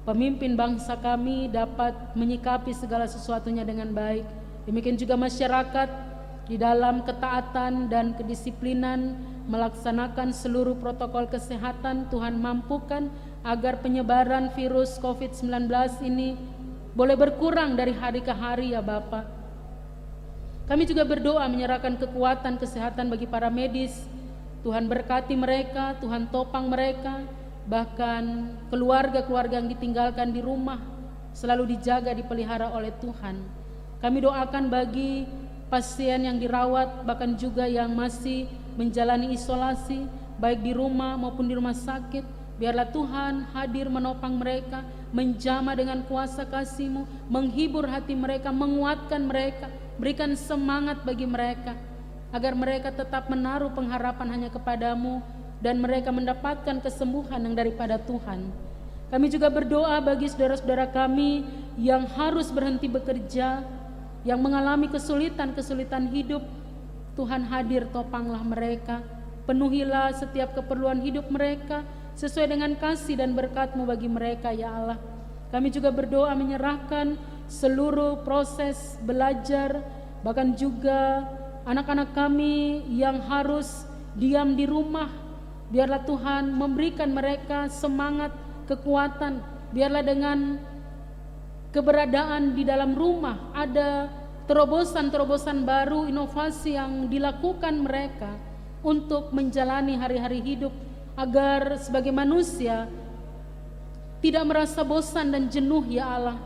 pemimpin bangsa kami dapat menyikapi segala sesuatunya dengan baik. Demikian juga masyarakat di dalam ketaatan dan kedisiplinan melaksanakan seluruh protokol kesehatan. Tuhan mampukan agar penyebaran virus COVID-19 ini boleh berkurang dari hari ke hari ya Bapa. Kami juga berdoa menyerahkan kekuatan kesehatan bagi para medis. Tuhan berkati mereka, Tuhan topang mereka, bahkan keluarga-keluarga yang ditinggalkan di rumah selalu dijaga, dipelihara oleh Tuhan. Kami doakan bagi pasien yang dirawat, bahkan juga yang masih menjalani isolasi, baik di rumah maupun di rumah sakit. Biarlah Tuhan hadir menopang mereka, menjamah dengan kuasa kasih-Mu, menghibur hati mereka, menguatkan mereka, berikan semangat bagi mereka, agar mereka tetap menaruh pengharapan hanya kepada-Mu, dan mereka mendapatkan kesembuhan yang daripada Tuhan. Kami juga berdoa bagi saudara-saudara kami yang harus berhenti bekerja, yang mengalami kesulitan-kesulitan hidup. Tuhan hadir, topanglah mereka, penuhilah setiap keperluan hidup mereka sesuai dengan kasih dan berkat-Mu bagi mereka ya Allah. Kami juga berdoa menyerahkan seluruh proses belajar, bahkan juga anak-anak kami yang harus diam di rumah, biarlah Tuhan memberikan mereka semangat, kekuatan. Biarlah dengan keberadaan di dalam rumah ada terobosan-terobosan baru, inovasi yang dilakukan mereka untuk menjalani hari-hari hidup, agar sebagai manusia tidak merasa bosan dan jenuh, ya Allah.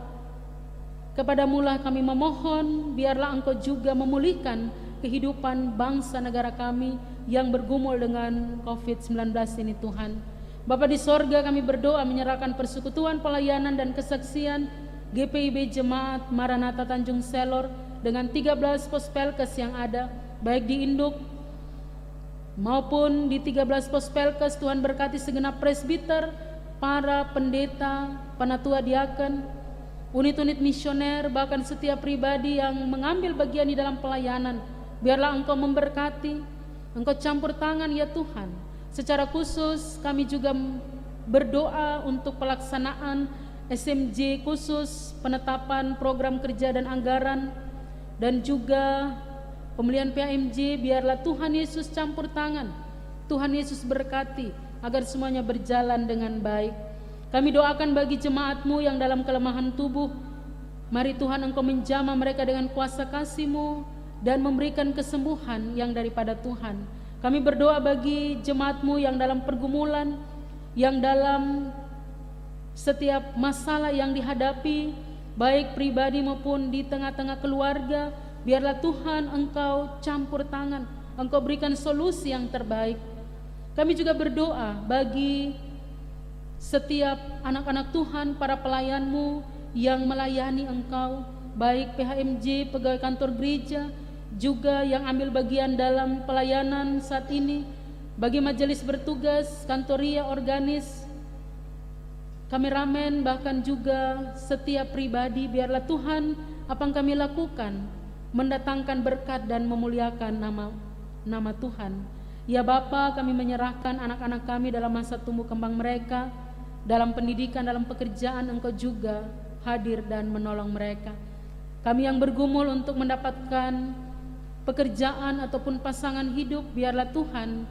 Kepadamu-lah kami memohon, biarlah Engkau juga memulihkan kehidupan bangsa negara kami yang bergumul dengan COVID-19 ini Tuhan. Bapa di sorga, kami berdoa menyerahkan persekutuan, pelayanan dan kesaksian GPIB Jemaat Maranatha Tanjung Selor dengan 13 Pospelkes yang ada, baik di induk maupun di 13 Pospelkes. Tuhan berkati segenap presbiter, para pendeta, penatua diaken, unit-unit misioner, bahkan setiap pribadi yang mengambil bagian di dalam pelayanan. Biarlah Engkau memberkati, Engkau campur tangan ya Tuhan. Secara khusus kami juga berdoa untuk pelaksanaan SMJ khusus, penetapan program kerja dan anggaran, dan juga pemilihan PAMJ. Biarlah Tuhan Yesus campur tangan, Tuhan Yesus berkati agar semuanya berjalan dengan baik. Kami doakan bagi jemaat-Mu yang dalam kelemahan tubuh, mari Tuhan Engkau menjamah mereka dengan kuasa kasih-Mu dan memberikan kesembuhan yang daripada Tuhan. Kami berdoa bagi jemaat-Mu yang dalam pergumulan, yang dalam setiap masalah yang dihadapi, baik pribadi maupun di tengah-tengah keluarga. Biarlah Tuhan Engkau campur tangan, Engkau berikan solusi yang terbaik. Kami juga berdoa bagi setiap anak-anak Tuhan, para pelayan-Mu yang melayani Engkau, baik PHMJ, pegawai kantor gereja, juga yang ambil bagian dalam pelayanan saat ini, bagi majelis bertugas, kantoria, organis, kameramen, bahkan juga setiap pribadi. Biarlah Tuhan apa yang kami lakukan mendatangkan berkat dan memuliakan nama Tuhan. Ya Bapa, kami menyerahkan anak-anak kami dalam masa tumbuh kembang mereka, dalam pendidikan, dalam pekerjaan. Engkau juga hadir dan menolong mereka. Kami yang bergumul untuk mendapatkan pekerjaan ataupun pasangan hidup, biarlah Tuhan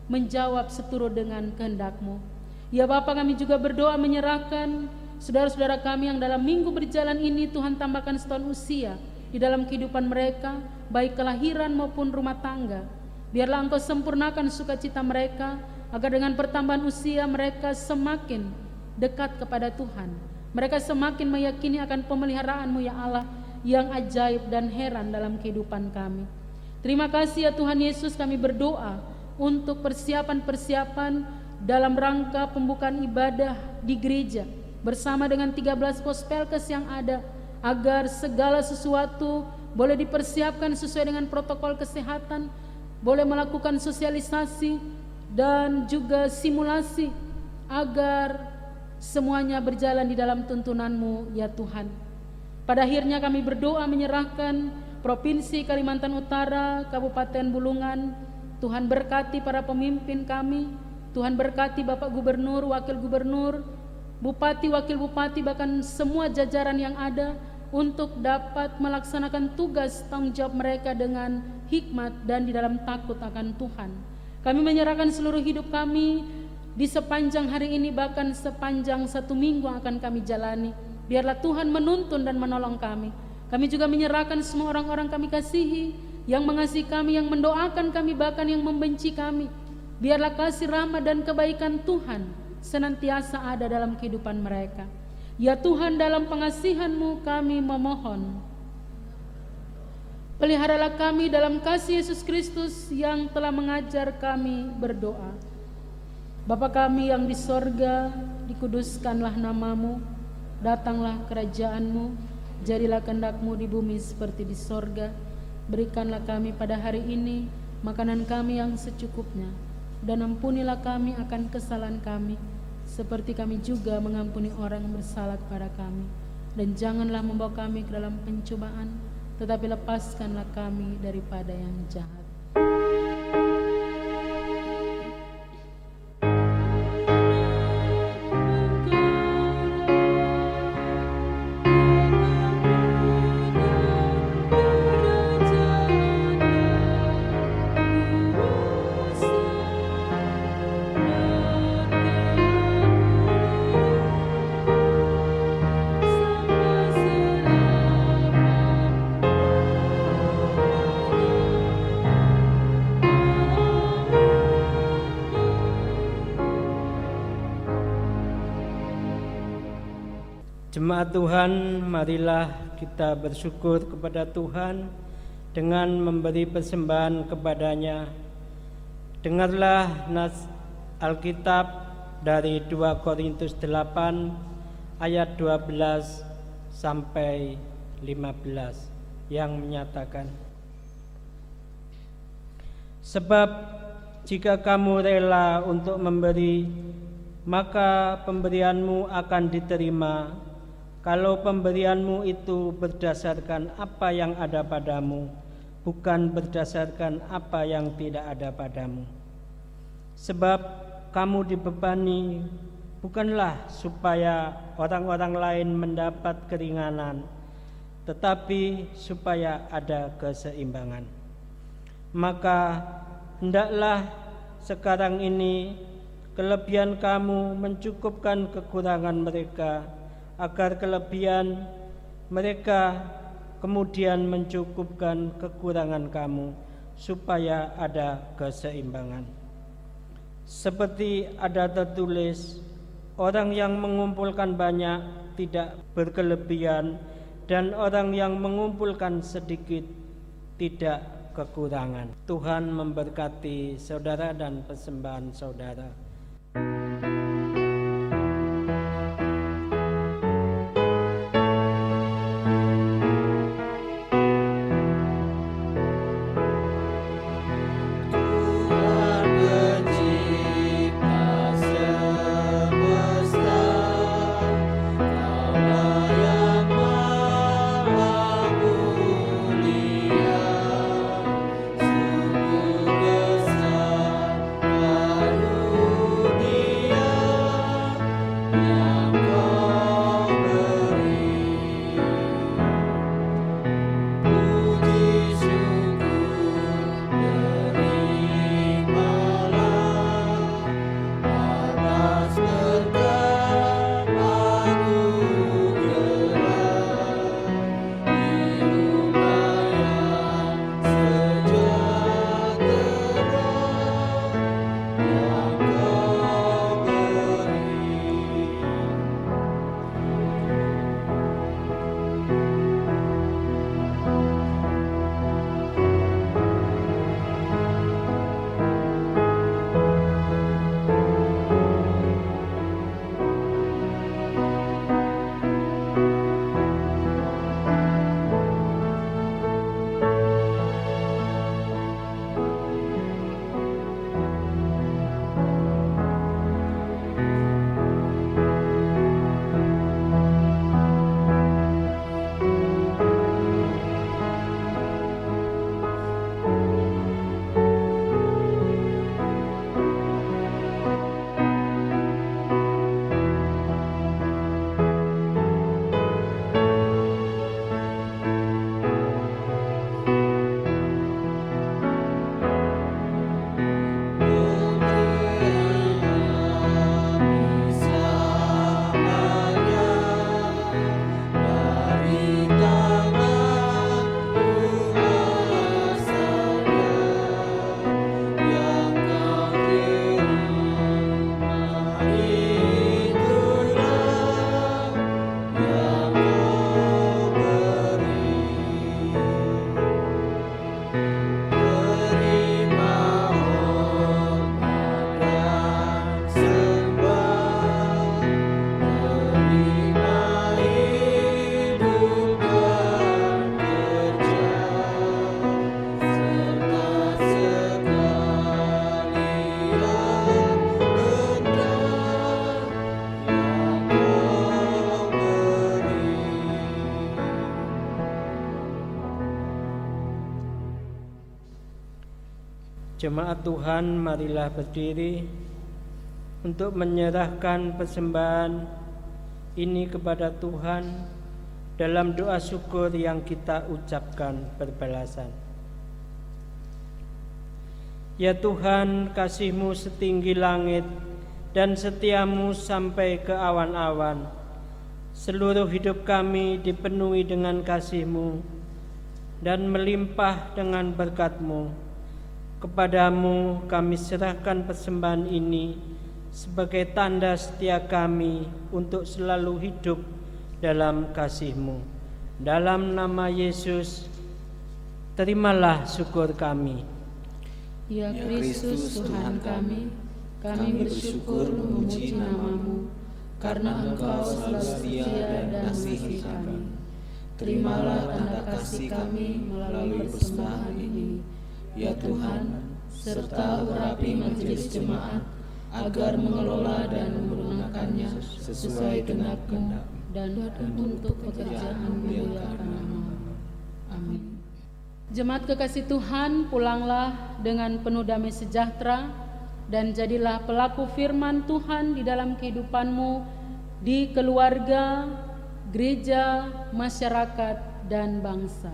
menjawab seturut dengan kehendak-Mu. Ya Bapa, kami juga berdoa menyerahkan saudara-saudara kami yang dalam minggu berjalan ini. Tuhan tambahkan setahun usia di dalam kehidupan mereka, baik kelahiran maupun rumah tangga. Biarlah Engkau sempurnakan sukacita mereka, agar dengan pertambahan usia mereka semakin dekat kepada Tuhan. Mereka semakin meyakini akan pemeliharaan-Mu ya Allah, yang ajaib dan heran dalam kehidupan kami. Terima kasih ya Tuhan Yesus, kami berdoa untuk persiapan-persiapan dalam rangka pembukaan ibadah di gereja bersama dengan 13 Pospelkes yang ada, agar segala sesuatu boleh dipersiapkan sesuai dengan protokol kesehatan, boleh melakukan sosialisasi dan juga simulasi, agar semuanya berjalan di dalam tuntunan-Mu ya Tuhan. Pada akhirnya kami berdoa menyerahkan Provinsi Kalimantan Utara, Kabupaten Bulungan. Tuhan berkati para pemimpin kami, Tuhan berkati Bapak Gubernur, Wakil Gubernur, Bupati, Wakil Bupati, bahkan semua jajaran yang ada, untuk dapat melaksanakan tugas tanggung jawab mereka dengan hikmat dan di dalam takut akan Tuhan. Kami menyerahkan seluruh hidup kami di sepanjang hari ini, bahkan sepanjang 1 minggu yang akan kami jalani. Biarlah Tuhan menuntun dan menolong kami. Kami juga menyerahkan semua orang-orang kami kasihi, yang mengasihi kami, yang mendoakan kami, bahkan yang membenci kami. Biarlah kasih rahmat dan kebaikan Tuhan senantiasa ada dalam kehidupan mereka. Ya Tuhan, dalam pengasihan-Mu kami memohon, peliharalah kami dalam kasih Yesus Kristus yang telah mengajar kami berdoa. Bapa kami yang di sorga, dikuduskanlah nama-Mu, datanglah kerajaan-Mu, jadilah kehendak-Mu di bumi seperti di sorga. Berikanlah kami pada hari ini makanan kami yang secukupnya, dan ampunilah kami akan kesalahan kami, seperti kami juga mengampuni orang yang bersalah kepada kami. Dan janganlah membawa kami ke dalam pencobaan, tetapi lepaskanlah kami daripada yang jahat. Jemaat Tuhan, marilah kita bersyukur kepada Tuhan dengan memberi persembahan kepadanya. Dengarlah nas Alkitab dari 2 Korintus 8 ayat 12 sampai 15 yang menyatakan, sebab jika kamu rela untuk memberi, maka pemberianmu akan diterima. Kalau pemberianmu itu berdasarkan apa yang ada padamu, bukan berdasarkan apa yang tidak ada padamu. Sebab kamu dibebani bukanlah supaya orang-orang lain mendapat keringanan, tetapi supaya ada keseimbangan. Maka hendaklah sekarang ini kelebihan kamu mencukupkan kekurangan mereka, agar kelebihan mereka kemudian mencukupkan kekurangan kamu, supaya ada keseimbangan. Seperti ada tertulis, orang yang mengumpulkan banyak tidak berkelebihan, dan orang yang mengumpulkan sedikit tidak kekurangan. Tuhan memberkati saudara dan persembahan saudara. Jemaat Tuhan, marilah berdiri untuk menyerahkan persembahan ini kepada Tuhan dalam doa syukur yang kita ucapkan berbalasan. Ya Tuhan, kasih-Mu setinggi langit dan setia-Mu sampai ke awan-awan. Seluruh hidup kami dipenuhi dengan kasih-Mu dan melimpah dengan berkat-Mu. Kepadamu kami serahkan persembahan ini sebagai tanda setia kami untuk selalu hidup dalam kasih-Mu. Dalam nama Yesus, terimalah syukur kami. Ya Kristus Tuhan kami bersyukur memuji nama-Mu, karena Engkau selalu setia dan mengasihi kami. Terimalah tanda kasih kami melalui persembahan ini, ya Tuhan, serta urapi majelis jemaat agar mengelola dan menggunakannya sesuai genap-genap dan untuk pekerjaan memuliakan nama-Mu. Amin. Jemaat kekasih Tuhan, pulanglah dengan penuh damai sejahtera dan jadilah pelaku firman Tuhan di dalam kehidupanmu, di keluarga, gereja, masyarakat, dan bangsa.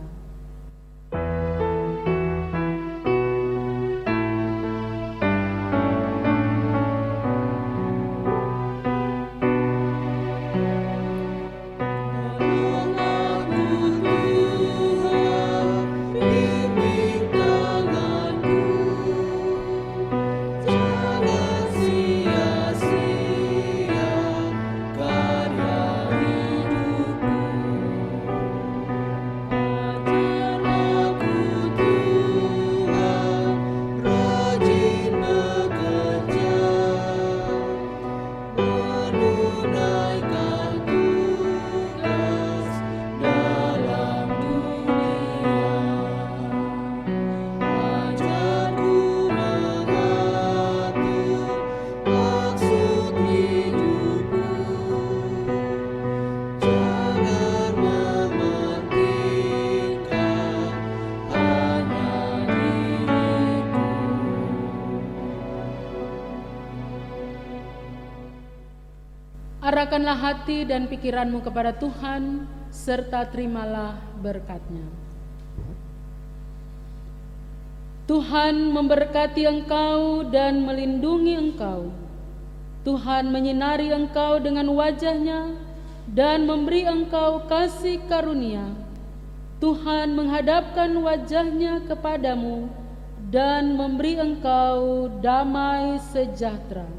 Arahkanlah hati dan pikiranmu kepada Tuhan, serta terimalah berkat-Nya. Tuhan memberkati engkau dan melindungi engkau. Tuhan menyinari engkau dengan wajah-Nya dan memberi engkau kasih karunia. Tuhan menghadapkan wajah-Nya kepadamu dan memberi engkau damai sejahtera.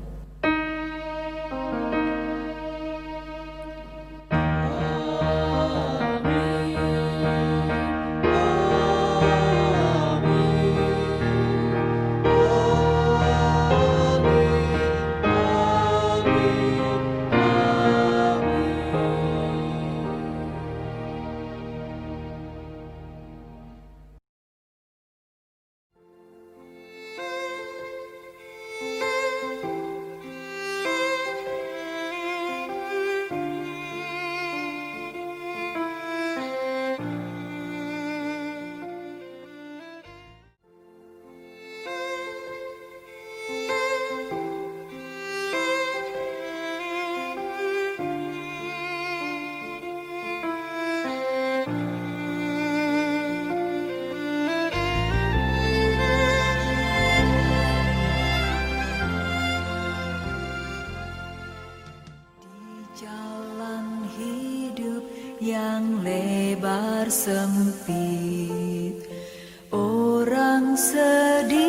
Yang lebar sempit, orang sedih